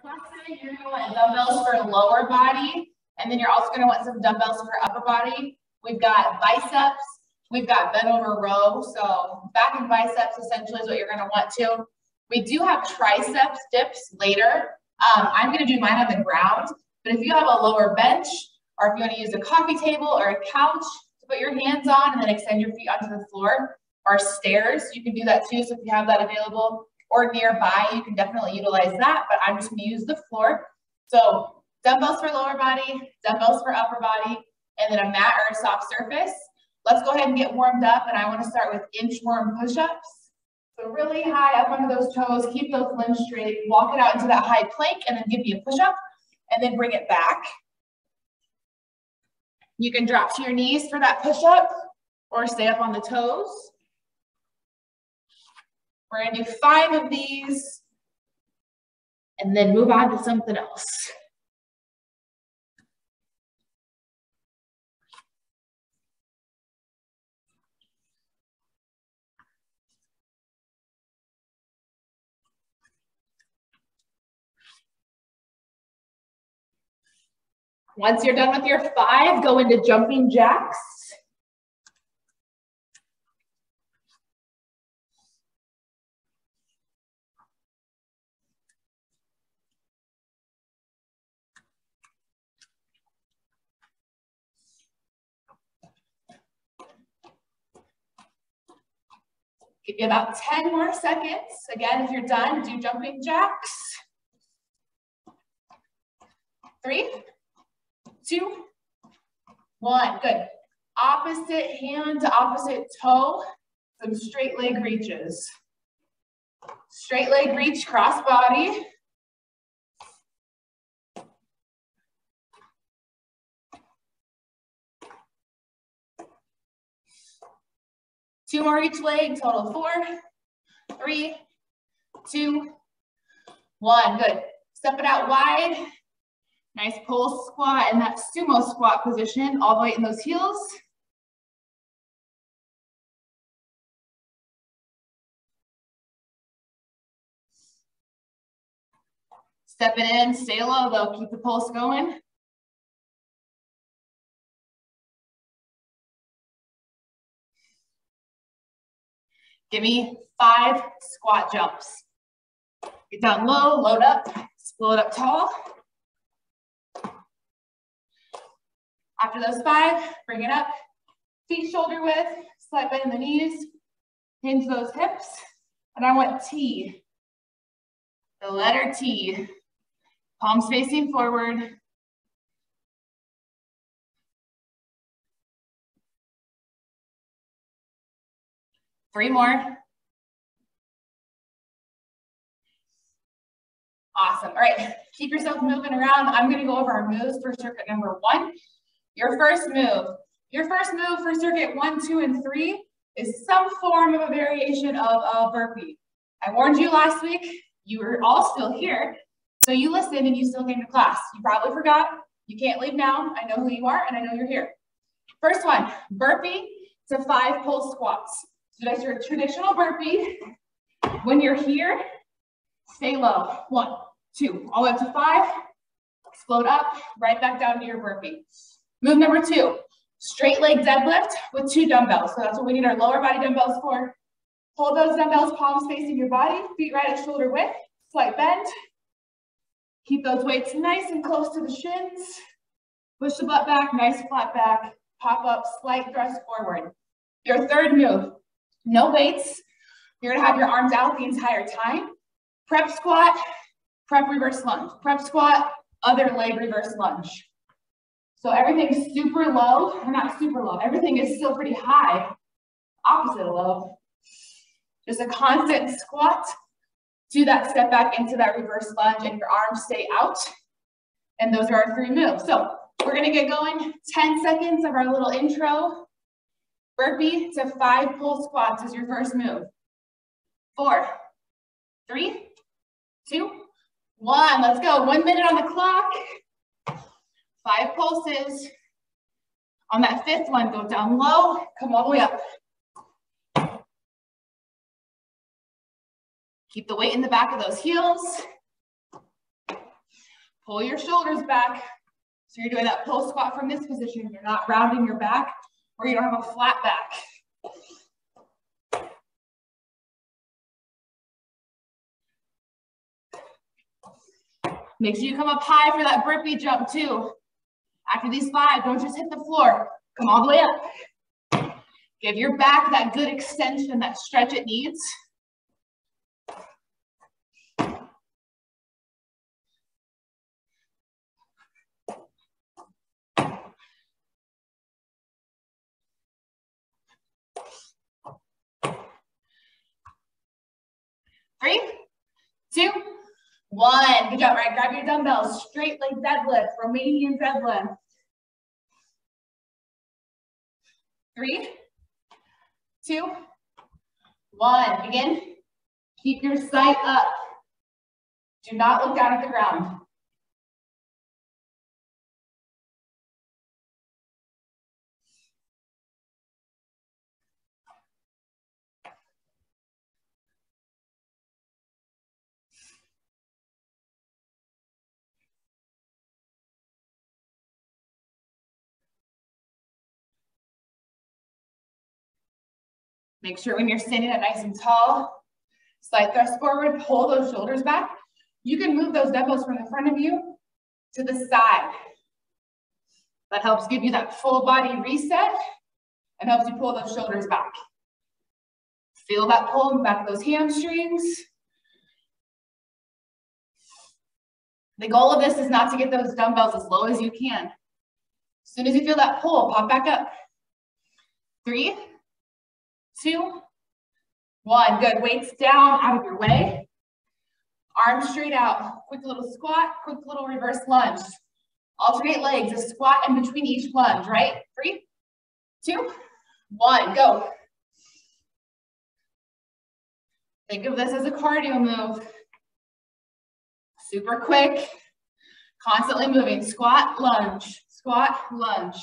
class today, you're going to want dumbbells for lower body, and then you're also going to want some dumbbells for upper body. We've got biceps, we've got bent over row, so back and biceps essentially is what you're going to want to. We do have triceps dips later. I'm going to do mine on the ground, but if you have a lower bench, or if you want to use a coffee table or a couch to put your hands on and then extend your feet onto the floor, or stairs, you can do that too. So if you have that available or nearby, you can definitely utilize that, but I'm just going to use the floor. So dumbbells for lower body, dumbbells for upper body, and then a mat or a soft surface. Let's go ahead and get warmed up, and I want to start with inchworm push-ups. So really high up under those toes, keep those limbs straight, walk it out into that high plank, and then give me a push-up, and then bring it back. You can drop to your knees for that push-up, or stay up on the toes. We're going to do 5 of these, and then move on to something else. Once you're done with your 5, go into jumping jacks. Give you about 10 more seconds. Again, if you're done, do jumping jacks. 3, 2, 1. Good. Opposite hand to opposite toe. Some straight leg reaches. Straight leg reach, cross body. Two more each leg, total 4, 3, 2, 1. Good. Step it out wide. Nice pole squat in that sumo squat position, all the way in those heels. Step it in, stay low though, keep the pulse going. Give me 5 squat jumps. Get down low, load up, split up tall. After those 5, bring it up. Feet shoulder width, slight bend in the knees, hinge those hips. And I want T, the letter T. Palms facing forward. Three more. Awesome. All right, keep yourself moving around. I'm going to go over our moves for circuit number 1. Your first move for circuit 1, 2, and 3 is some form of a variation of a burpee. I warned you last week. You were all still here, so you listened and you still came to class. You probably forgot. You can't leave now. I know who you are and I know you're here. First one, burpee to 5 pull squats. So that's your traditional burpee. When you're here, stay low. 1, 2, all the way up to 5. Explode up, right back down to your burpee. Move number 2, straight leg deadlift with 2 dumbbells. So that's what we need our lower body dumbbells for. Hold those dumbbells, palms facing your body, feet right at shoulder width, slight bend. Keep those weights nice and close to the shins. Push the butt back, nice flat back. Pop up, slight thrust forward. Your third move, no weights. You're gonna have your arms out the entire time. Prep squat, prep reverse lunge. Prep squat, other leg reverse lunge. So everything's super low, or not super low. Everything is still pretty high, opposite of low. Just a constant squat. Do that step back into that reverse lunge and your arms stay out. And those are our 3 moves. So we're gonna get going. 10 seconds of our little intro. Burpee to 5 pull squats is your first move. 4, 3, 2, 1. Let's go. 1 minute on the clock. 5 pulses. On that 5th one, go down low, come all the way up. Keep the weight in the back of those heels. Pull your shoulders back. So you're doing that pull squat from this position. You're not rounding your back, or you don't have a flat back. Make sure you come up high for that burpee jump too. After these 5, don't just hit the floor. Come all the way up. Give your back that good extension, that stretch it needs. Three, 2, 1. Good job, right? Grab your dumbbells. Straight leg deadlift, Romanian deadlift. 3, 2, 1. Again, keep your sight up. Do not look down at the ground. Make sure when you're standing up nice and tall, slight thrust forward, pull those shoulders back. You can move those dumbbells from the front of you to the side. That helps give you that full body reset and helps you pull those shoulders back. Feel that pull in the back of those hamstrings. The goal of this is not to get those dumbbells as low as you can. As soon as you feel that pull, pop back up. 3, 2, 1. Good. Weights down, out of your way. Arms straight out. Quick little squat, quick little reverse lunge. Alternate legs, a squat in between each lunge, right? 3, 2, 1. Go. Think of this as a cardio move. Super quick. Constantly moving. Squat, lunge. Squat, lunge.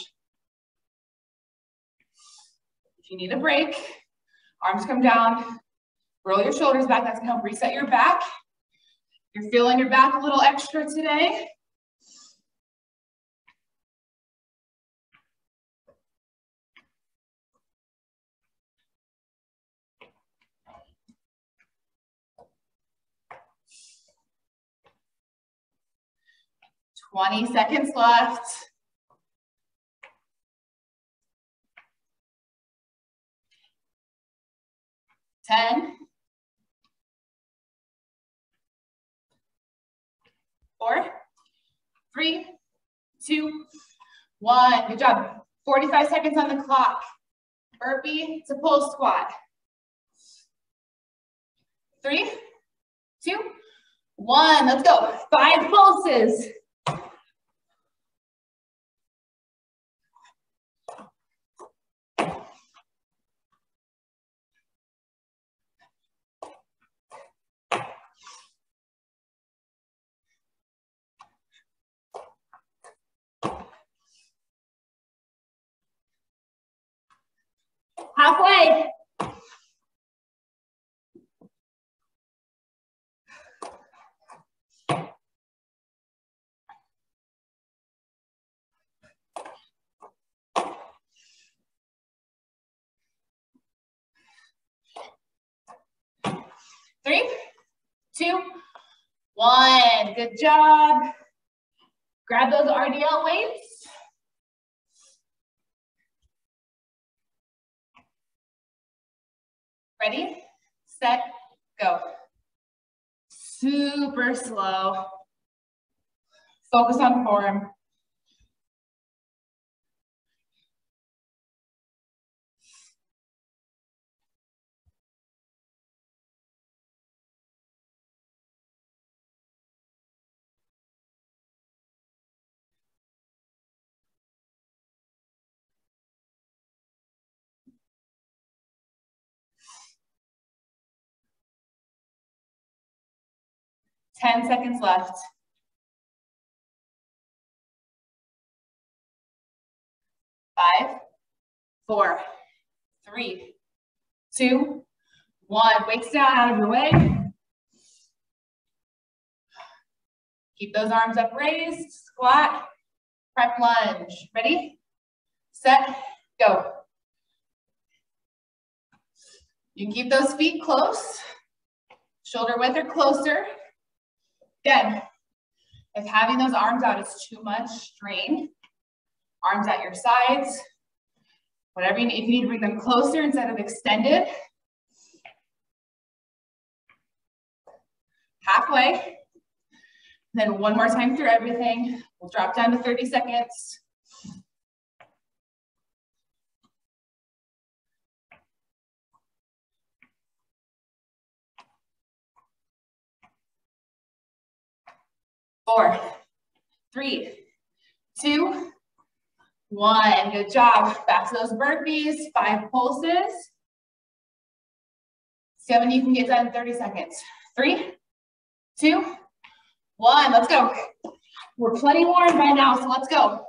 If you need a break, arms come down. Roll your shoulders back. That's going to help reset your back. You're feeling your back a little extra today. Seconds left. 10, 4, 3, 2, 1. Good job. 45 seconds on the clock. Burpee to pull squat. 3, 2, 1. Let's go. 5 pulses. Halfway. Three, 2, 1. Good job. Grab those RDL weights. Ready, set, go. Super slow. Focus on form. Ten seconds left. 5, 4, 3, 2, 1. Weights down, out of your way. Keep those arms up raised, squat, prep lunge. Ready, set, go. You can keep those feet close, shoulder width or closer. Again, if having those arms out is too much strain, arms at your sides, whatever you need, if you need to bring them closer instead of extended. Halfway. Then one more time through everything. We'll drop down to 30 seconds. Four, three, two, one. Good job. Back to those burpees. 5 pulses. 7 you can get done in 30 seconds. 3, 2, 1. Let's go. We're plenty warm by now, so let's go.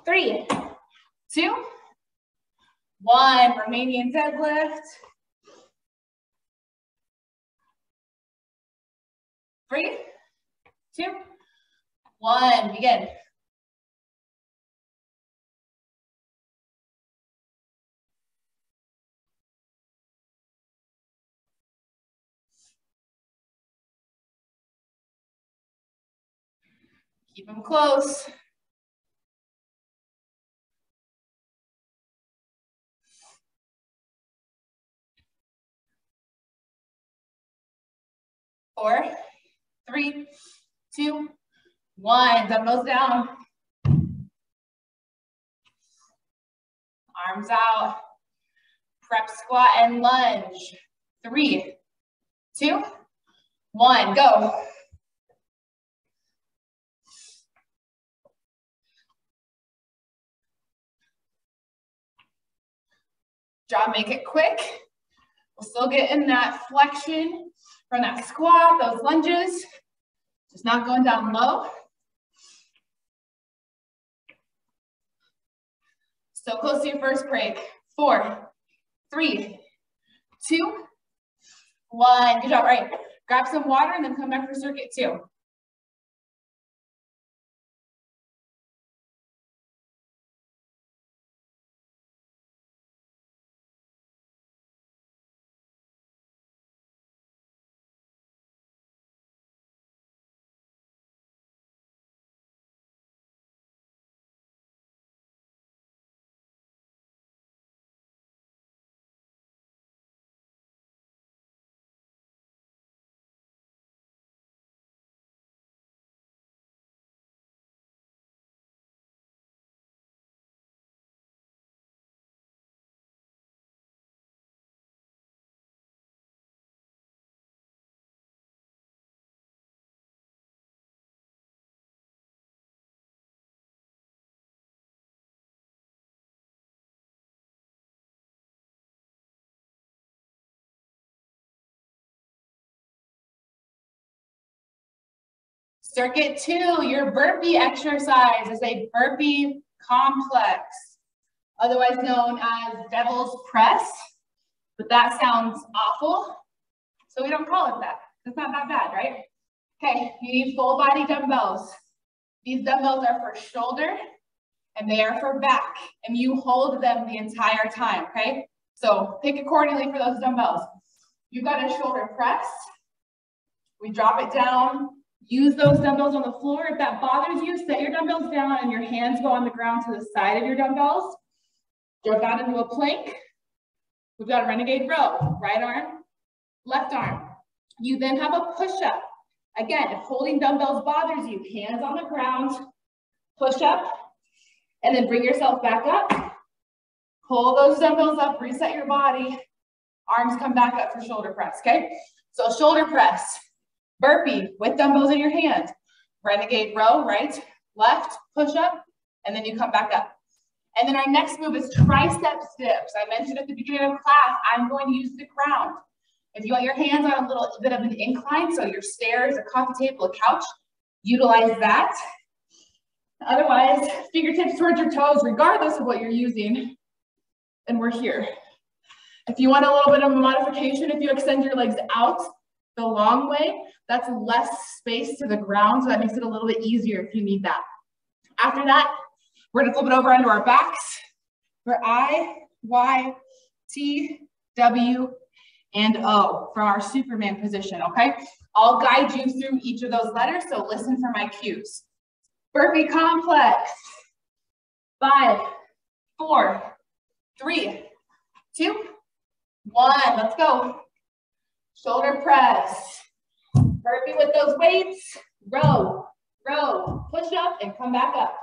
Three, 2, 1. Romanian deadlift. 3, 2, 1. Begin. Keep them close. Four, 3, 2, 1. Dumbbells down. Arms out. Prep squat and lunge. 3, 2, 1. Go. Job, make it quick. We'll still get in that flexion from that squat, those lunges. Just not going down low. So close to your first break. 4, 3, 2, 1. Good job. All right. Grab some water and then come back for circuit 2. Circuit 2, your burpee exercise is a burpee complex, otherwise known as devil's press, but that sounds awful, so we don't call it that. It's not that bad, right? Okay, you need full body dumbbells. These dumbbells are for shoulder and they are for back, and you hold them the entire time, okay? So pick accordingly for those dumbbells. You've got a shoulder press. We drop it down. Use those dumbbells on the floor. If that bothers you, set your dumbbells down and your hands go on the ground to the side of your dumbbells. Drop that into a plank. We've got a renegade row. Right arm, left arm. You then have a push-up. Again, if holding dumbbells bothers you, hands on the ground, push up, and then bring yourself back up. Pull those dumbbells up, reset your body. Arms come back up for shoulder press, okay? So shoulder press. Burpee with dumbbells in your hand. Renegade row, right, left, push up, and then you come back up. And then our next move is tricep dips. I mentioned at the beginning of class, I'm going to use the ground. If you want your hands on a little bit of an incline, so your stairs, a coffee table, a couch, utilize that. Otherwise, fingertips towards your toes, regardless of what you're using. And we're here. If you want a little bit of a modification, if you extend your legs out the long way, that's less space to the ground, so that makes it a little bit easier if you need that. After that, we're gonna flip it over onto our backs for I, Y, T, W, and O from our Superman position, okay? I'll guide you through each of those letters, so listen for my cues. Burpee Complex. 5, 4, 3, 2, 1. Let's go. Shoulder press. Burpee with those weights. Row, row, push up, and come back up.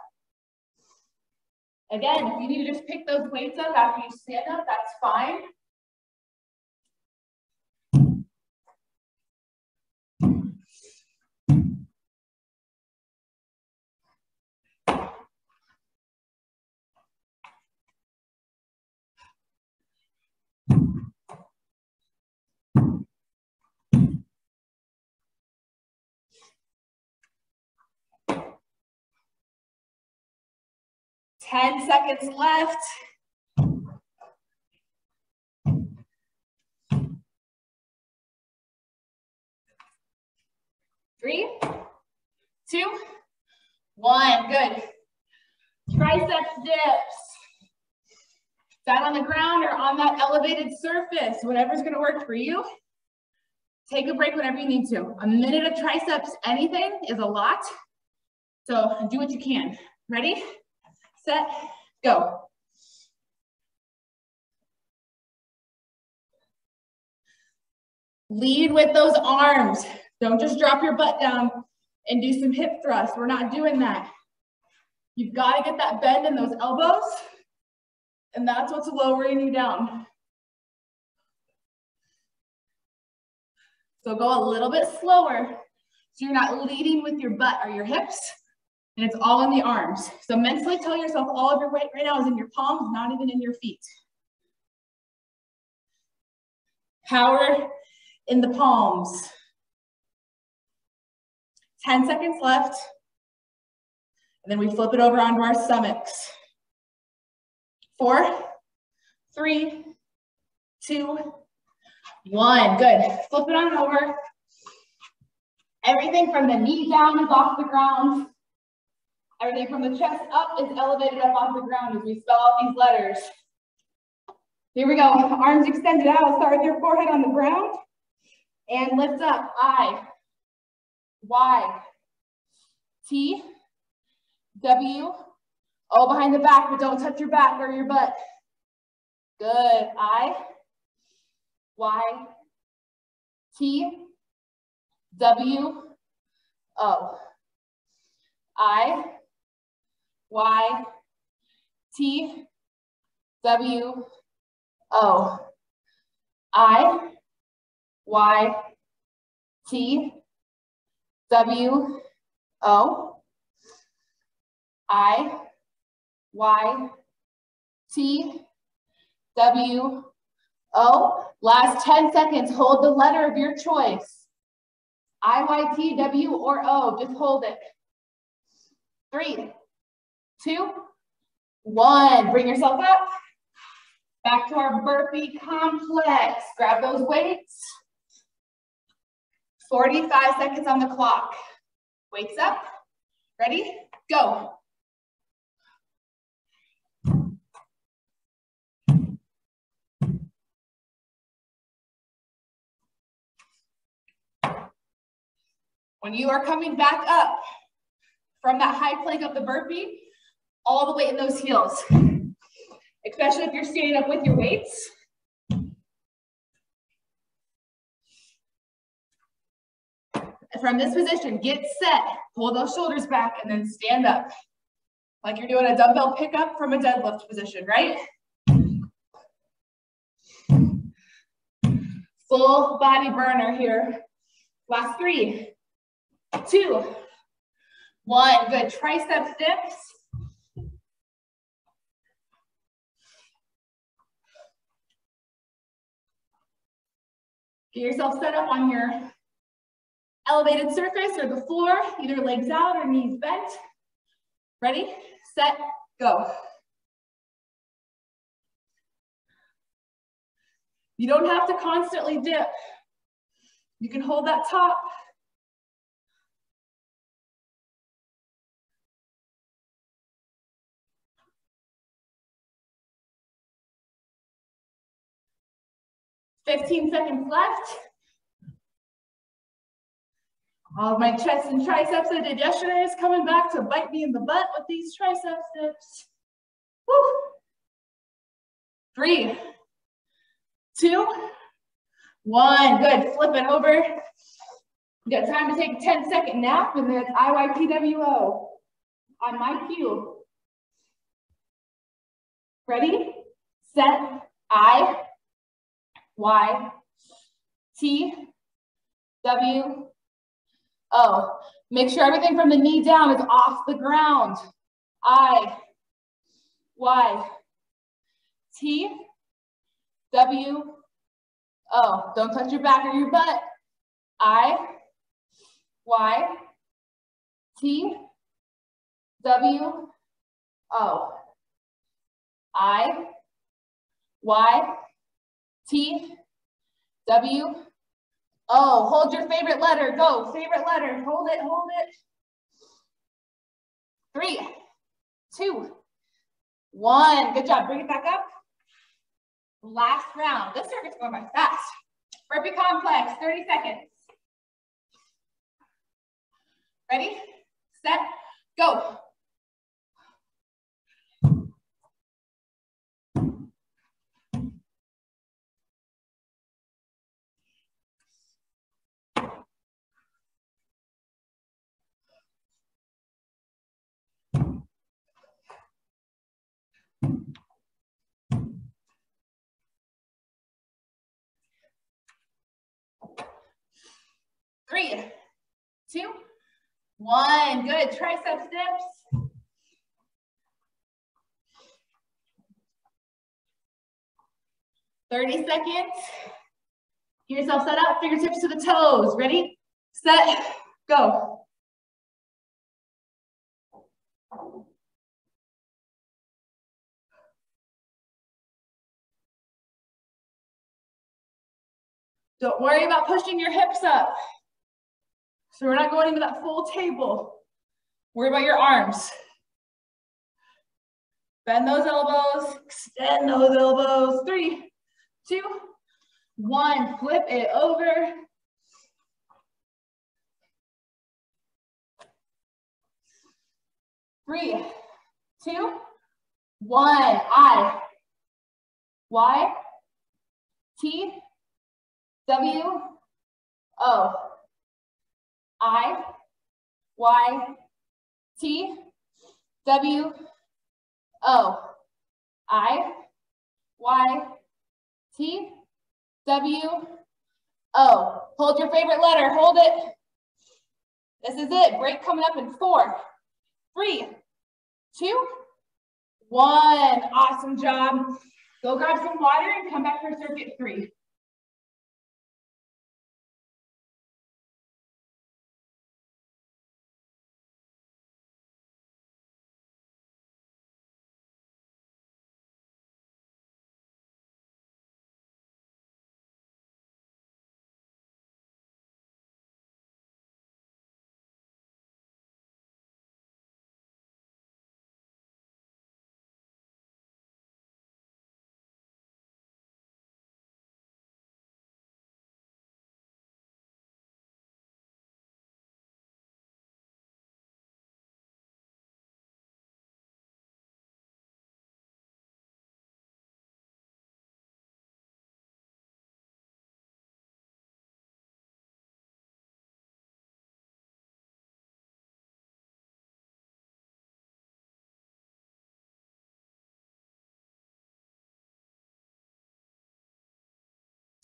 Again, if you need to just pick those weights up after you stand up, that's fine. Ten seconds left. 3, 2, 1. Good. Triceps dips. Down on the ground or on that elevated surface, whatever's going to work for you. Take a break whenever you need to. A minute of triceps, anything is a lot. So do what you can. Ready, set, go. Lead with those arms. Don't just drop your butt down and do some hip thrusts. We're not doing that. You've got to get that bend in those elbows, and that's what's lowering you down. So go a little bit slower so you're not leading with your butt or your hips, and it's all in the arms. So mentally tell yourself all of your weight right now is in your palms, not even in your feet. Power in the palms. 10 seconds left. And then we flip it over onto our stomachs. 4, 3, 2, 1. Good. Flip it on over. Everything from the knee down is off the ground. Everything from the chest up is elevated up off the ground as we spell out these letters. Here we go. Arms extended out. Start with your forehead on the ground. And lift up. I, Y, T, W, O behind the back, but don't touch your back or your butt. Good. I, Y, T, W, O. I, Y, T, W, O. I, Y, T, W, O. I, Y, T, W, O. Last 10 seconds. Hold the letter of your choice. I, Y, T, W, or O. Just hold it. 3, 2, 1. Bring yourself up. Back to our burpee complex. Grab those weights. 45 seconds on the clock. Weights up. Ready? Go. When you are coming back up from that high plank of the burpee, all the weight in those heels, especially if you're standing up with your weights. From this position, get set, pull those shoulders back, and then stand up. Like you're doing a dumbbell pickup from a deadlift position, right? Full body burner here. Last 3, 2, 1. Good. Triceps dips. Get yourself set up on your elevated surface or the floor, either legs out or knees bent. Ready, set, go. You don't have to constantly dip. You can hold that top. "15 seconds left. All of my chest and triceps I did yesterday is coming back to bite me in the butt with these tricep dips. Woo. 3, 2, 1. Good. Flip it over. You got time to take a 10-second nap, and then it's IYPWO on my cue. Ready, set, I, Y, T, W, O. Make sure everything from the knee down is off the ground. I, Y, T, W, O. Don't touch your back or your butt. I, Y, T, W, O. I, Y, T, W, O. Hold your favorite letter. Go. Favorite letter. Hold it. Hold it. 3, 2, 1. Good job. Bring it back up. Last round. This circuit's going by fast. Burpee Complex. 30 seconds. Ready, set, go. Three, 2, 1. Good. Triceps dips. "30 seconds. Get yourself set up. Fingertips to the toes. Ready, set, go. Don't worry about pushing your hips up. So we're not going into that full table. Worry about your arms. Bend those elbows, extend those elbows. 3, 2, 1. Flip it over. Three, 2, 1. I, Y, T, W, O. I, Y, T, W, O. I, Y, T, W, O. Hold your favorite letter. Hold it. This is it. Break coming up in 4, 3, 2, 1. Awesome job. Go grab some water and come back for circuit 3.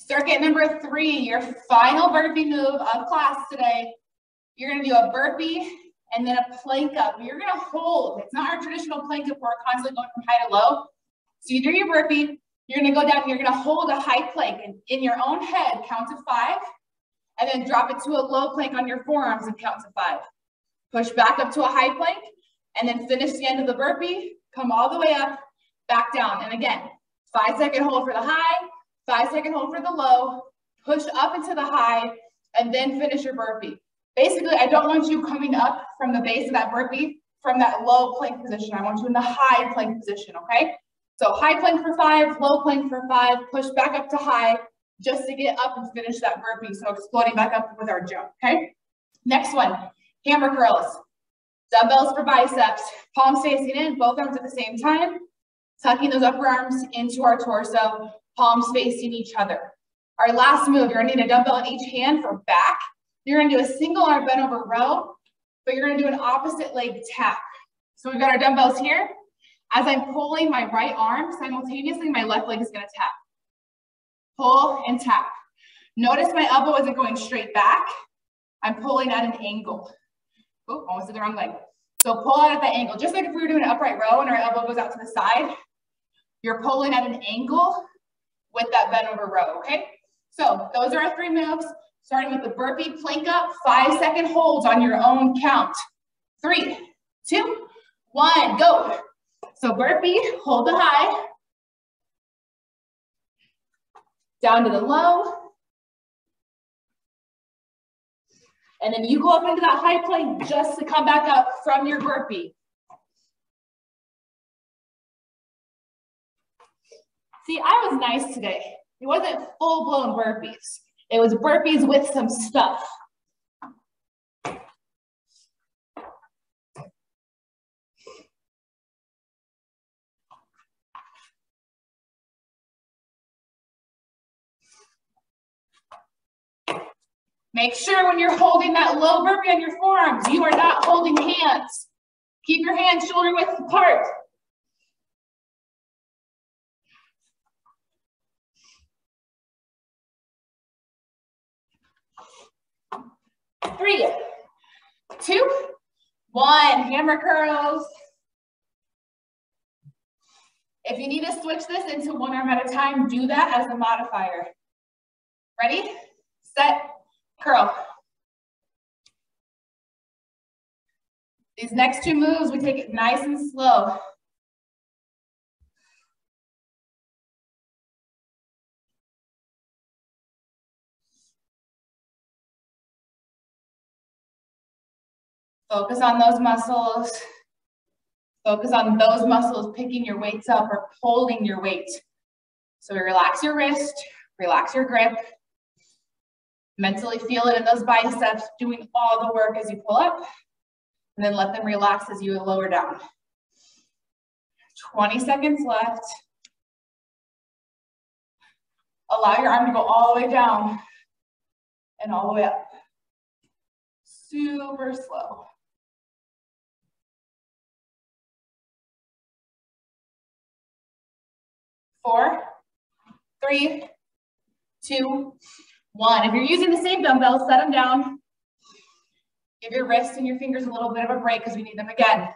Circuit number 3, your final burpee move of class today. You're gonna do a burpee and then a plank up. You're gonna hold. It's not our traditional plank up where we're constantly going from high to low. So you do your burpee, You're gonna go down, you're gonna hold a high plank and in your own head, count to 5, and then drop it to a low plank on your forearms and count to 5. Push back up to a high plank, and then finish the end of the burpee, come all the way up, back down. And again, 5-second hold for the high, 5-second hold for the low, push up into the high, and then finish your burpee. Basically, I don't want you coming up from the base of that burpee from that low plank position. I want you in the high plank position, okay? So high plank for 5, low plank for 5, push back up to high just to get up and finish that burpee. So exploding back up with our jump, okay? Next one, hammer curls. Dumbbells for biceps, palms facing in, both arms at the same time, tucking those upper arms into our torso, palms facing each other. Our last move, you're gonna need a dumbbell in each hand for back. You're gonna do a single arm bent over row, but you're gonna do an opposite leg tap. So we've got our dumbbells here. As I'm pulling my right arm, simultaneously my left leg is gonna tap. Pull and tap. Notice my elbow isn't going straight back. I'm pulling at an angle. Oh, almost did the wrong leg. So pull out at that angle. Just like if we were doing an upright row and our elbow goes out to the side, you're pulling at an angle with that bent over row, okay? So those are our 3 moves, starting with the burpee plank up, 5-second holds on your own count. 3, 2, 1, go. So burpee, hold the high, down to the low, and then you go up into that high plank just to come back up from your burpee. See, I was nice today. It wasn't full-blown burpees. It was burpees with some stuff. Make sure when you're holding that low burpee on your forearms, you are not holding hands. Keep your hands shoulder width apart. 3, 2, 1, hammer curls. If you need to switch this into 1 arm at a time, do that as a modifier. Ready, set, curl. These next 2 moves, we take it nice and slow. Focus on those muscles. Focus on those muscles picking your weights up or holding your weight. So relax your wrist, relax your grip. Mentally feel it in those biceps, doing all the work as you pull up, and then let them relax as you lower down. 20 seconds left. Allow your arm to go all the way down and all the way up. Super slow. 4, 3, 2, 1. If you're using the same dumbbells, set them down. Give your wrists and your fingers a little bit of a break because we need them again.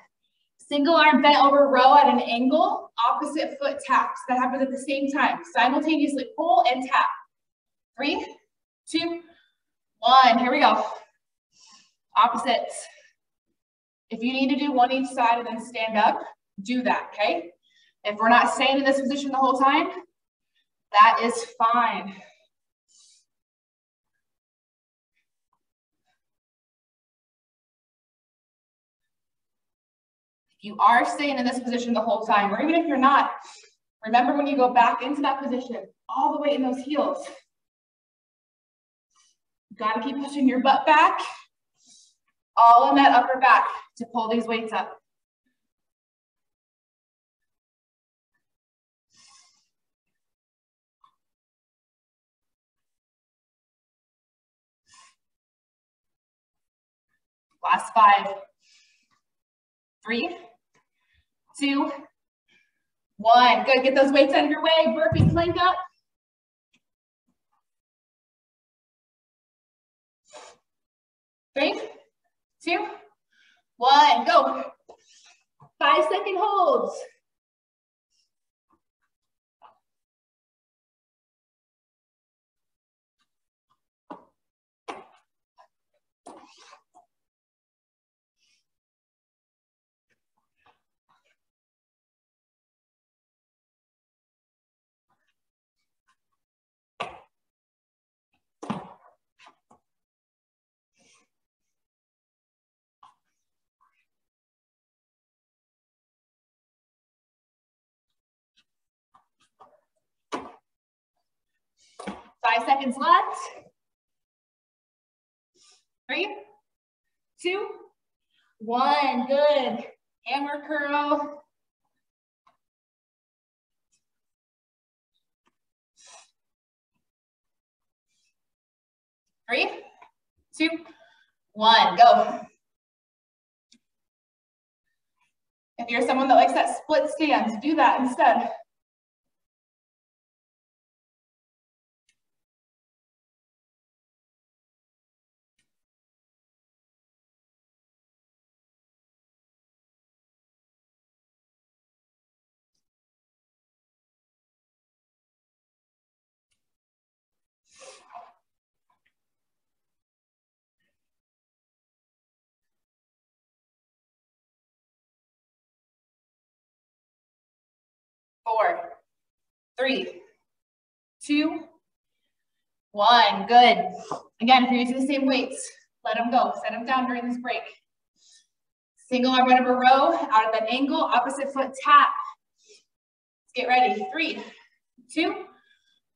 Single arm bent over row at an angle, opposite foot taps. That happens at the same time. Simultaneously pull and tap. 3, 2, 1. Here we go. Opposites. If you need to do one each side and then stand up, do that, okay? If we're not staying in this position the whole time, that is fine. If you are staying in this position the whole time, or even if you're not, remember when you go back into that position, all the way in those heels. You gotta keep pushing your butt back, all in that upper back to pull these weights up. Last 5, 3, 2, 1. Good, get those weights out of your way. Burpee plank up. Three, 2, 1, go. 5-second holds. 5 seconds left. 3, 2, 1. Good. Hammer curl. 3, 2, 1. Go. If you're someone that likes that split stance, do that instead. 4, 3, 2, 1. Good. Again, if you're using the same weights, let them go. Set them down during this break. Single arm run of a row, out of that angle, opposite foot tap. Let's get ready. 3, 2,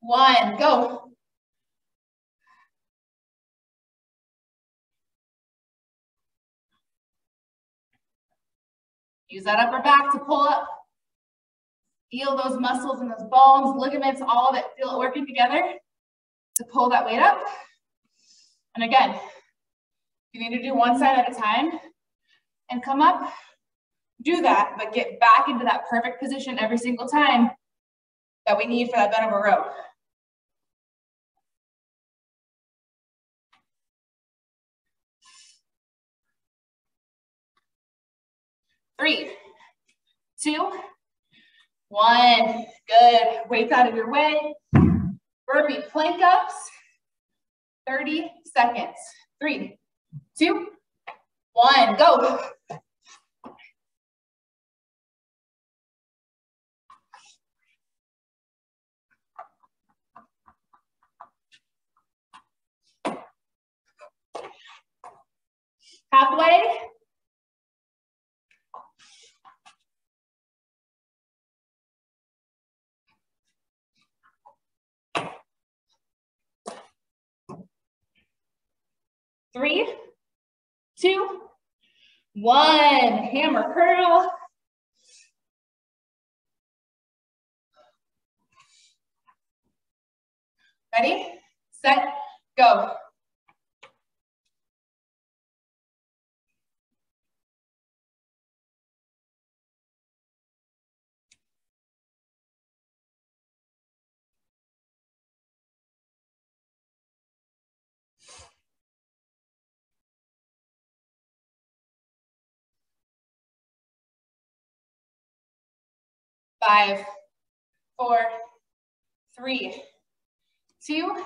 1. Go. Use that upper back to pull up. Feel those muscles and those bones, ligaments, all of it, feel it working together to pull that weight up. And again, you need to do one side at a time and come up, do that, but get back into that perfect position every single time that we need for that bend over row. Three, 2, 1. Good. Weights out of your way. Burpee plank ups. 30 seconds. 3, 2, 1. Go. Halfway. Three, 2, 1. Hammer curl. Ready, set, go. Five, 4, 3, 2,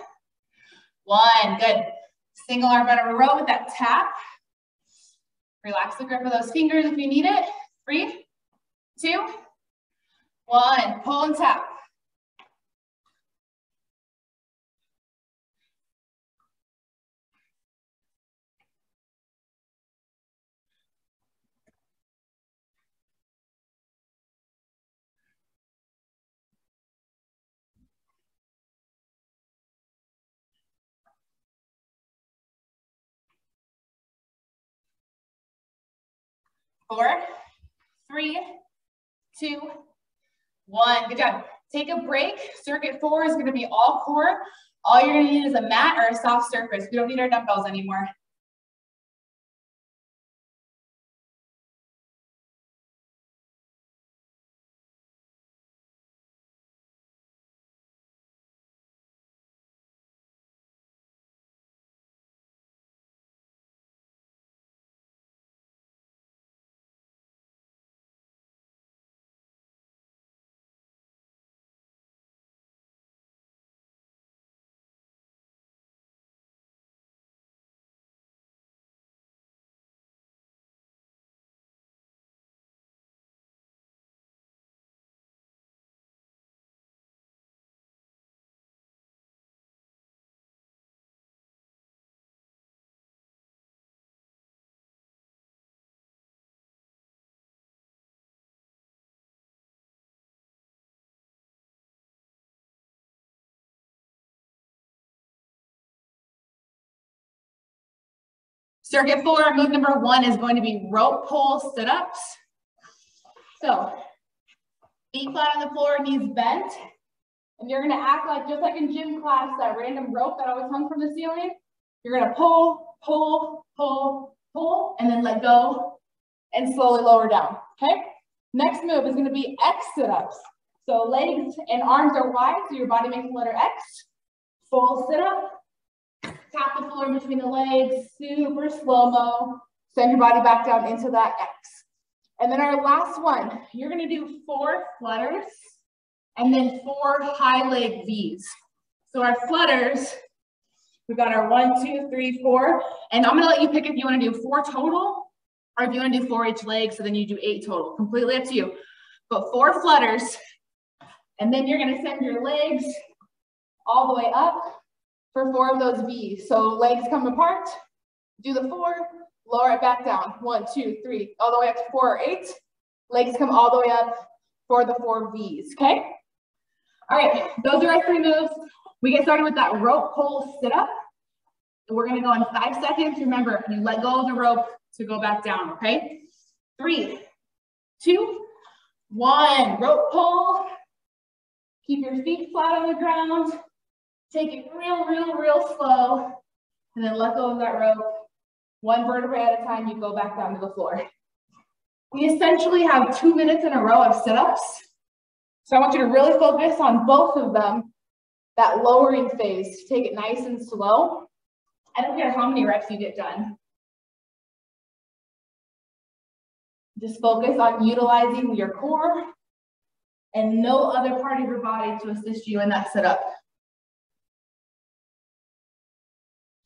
1. Good. Single arm run of a row with that tap. Relax the grip of those fingers if you need it. 3, 2, 1. Pull and tap. Four, 3, 2, 1. Good job. Take a break. Circuit 4 is going to be all core. All you're going to need is a mat or a soft surface. We don't need our dumbbells anymore. Circuit 4, move number 1 is going to be rope pull sit-ups. So feet flat on the floor, knees bent. And you're gonna act like, just like in gym class, that random rope that always hung from the ceiling. You're gonna pull, pull, pull, pull, and then let go and slowly lower down, okay? Next move is gonna be X sit-ups. So legs and arms are wide, so your body makes the letter X. Full sit-up, tap the floor between the legs, super slow-mo. Send your body back down into that X. And then our last one, you're gonna do 4 flutters and then 4 high leg V's. So our flutters, we've got our 1, 2, 3, 4, and I'm gonna let you pick if you wanna do 4 total or if you wanna do 4 each leg, so then you do 8 total, completely up to you. But 4 flutters, and then you're gonna send your legs all the way up for 4 of those V's. So legs come apart, do the 4, lower it back down. 1, 2, 3, all the way up to 4 or 8. Legs come all the way up for the 4 V's, okay? All right, those are our 3 moves. We get started with that rope pull sit-up. We're gonna go in 5 seconds. Remember, you let go of the rope to go back down, okay? 3, 2, 1, rope pull. Keep your feet flat on the ground. Take it real slow, and then let go of that rope. 1 vertebrae at a time, you go back down to the floor. We essentially have 2 minutes in a row of sit-ups. So I want you to really focus on both of them, that lowering phase. Take it nice and slow. I don't care how many reps you get done. Just focus on utilizing your core and no other part of your body to assist you in that sit-up.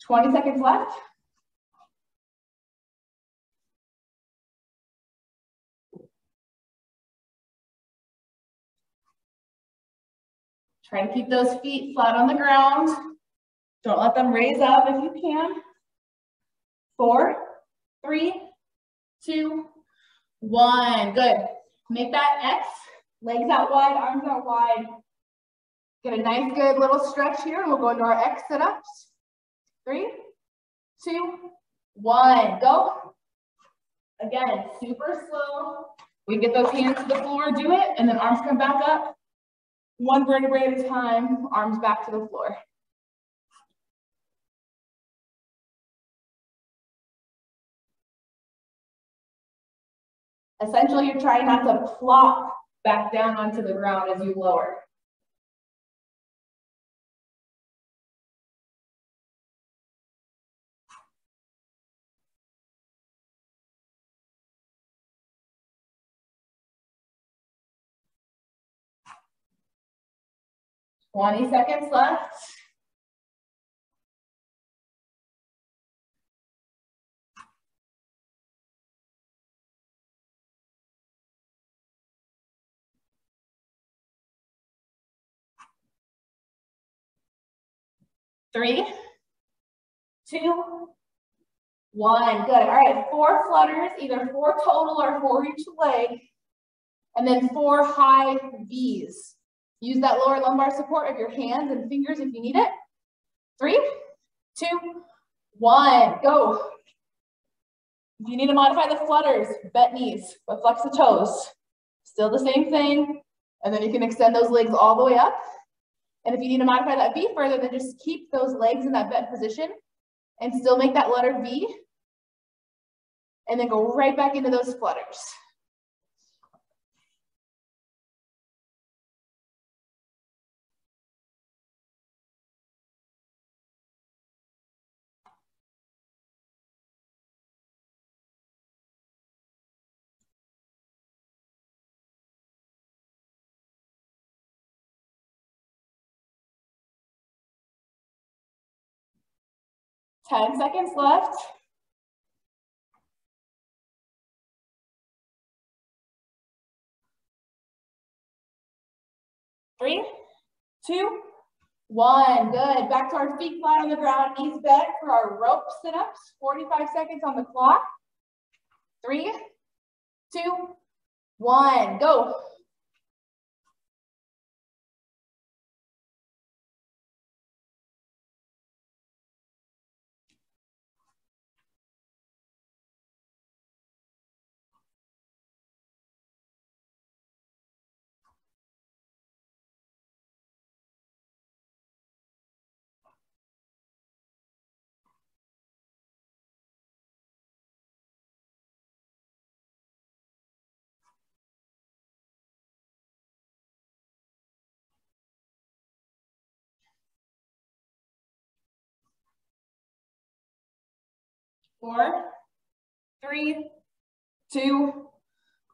20 seconds left. Try to keep those feet flat on the ground. Don't let them raise up if you can. 4, 3, 2, 1. Good. Make that X. Legs out wide, arms out wide. Get a nice, good little stretch here, and we'll go into our X sit-ups. 3, 2, 1. Go. Again, super slow. We get those hands to the floor, do it, and then arms come back up. 1 vertebrae at a time, arms back to the floor. Essentially, you're trying not to plop back down onto the ground as you lower. Twenty seconds left. Three, 2, 1. Good. All right, 4 flutters, either 4 total or 4 each leg. And then 4 high V's. Use that lower lumbar support of your hands and fingers if you need it. 3, 2, 1. Go. If you need to modify the flutters, bent knees, but flex the toes. Still the same thing. And then you can extend those legs all the way up. And if you need to modify that V further, then just keep those legs in that bent position and still make that letter V. And then go right back into those flutters. Ten seconds left. Three, 2, 1. Good. Back to our feet flat on the ground, knees bent for our rope sit-ups. 45 seconds on the clock. 3, 2, 1. Go. 4, 3, 2,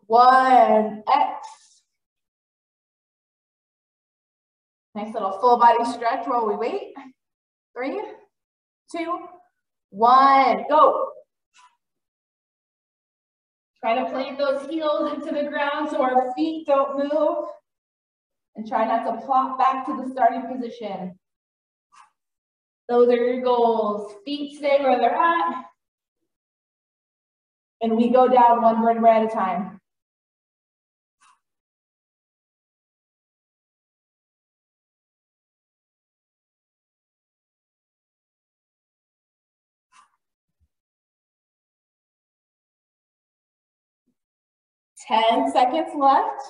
1. X. Nice little full body stretch while we wait. 3, 2, 1. Go. Try to plant those heels into the ground so our feet don't move. And try not to plop back to the starting position. Those are your goals. Feet stay where they're at. And we go down one vertebra at a time. Ten seconds left.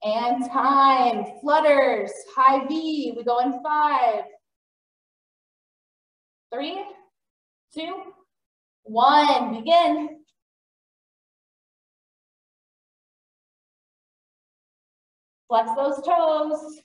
And time. Flutters. High V. We go in 5, 3, 2, 1. Begin. Flex those toes.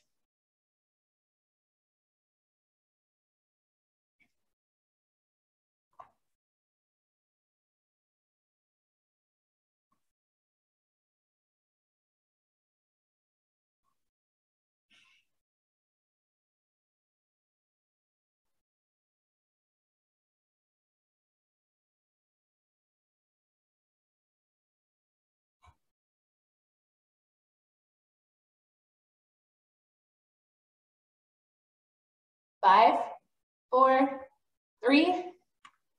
Five, 4, 3,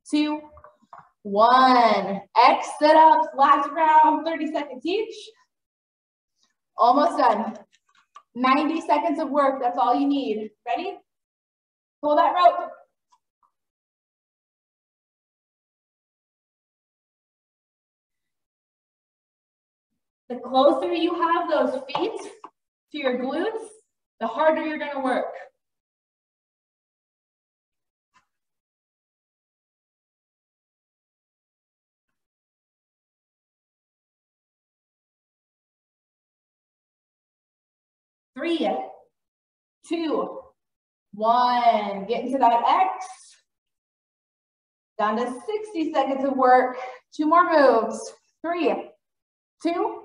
2, 1. X sit-ups, last round, 30 seconds each. Almost done. 90 seconds of work, that's all you need. Ready? Pull that rope. The closer you have those feet to your glutes, the harder you're gonna work. Three, 2, 1. Get into that X. Down to 60 seconds of work. 2 more moves. 3, 2,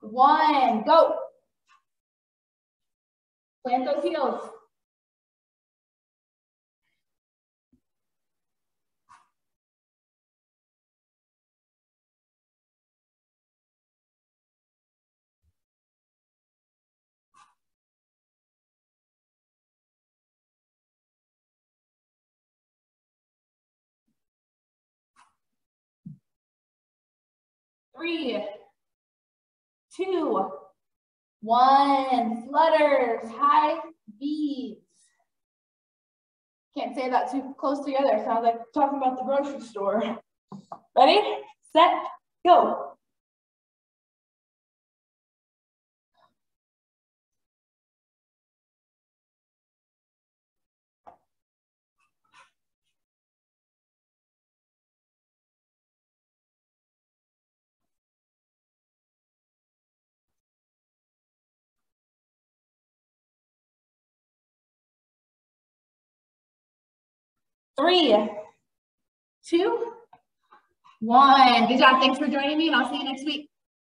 1. Go. Plant those heels. Three, 2, 1. Flutters, high V's. Can't say that too close together. Sounds like talking about the grocery store. Ready, set, go. Three, 2, 1. Good job. Thanks for joining me, and I'll see you next week.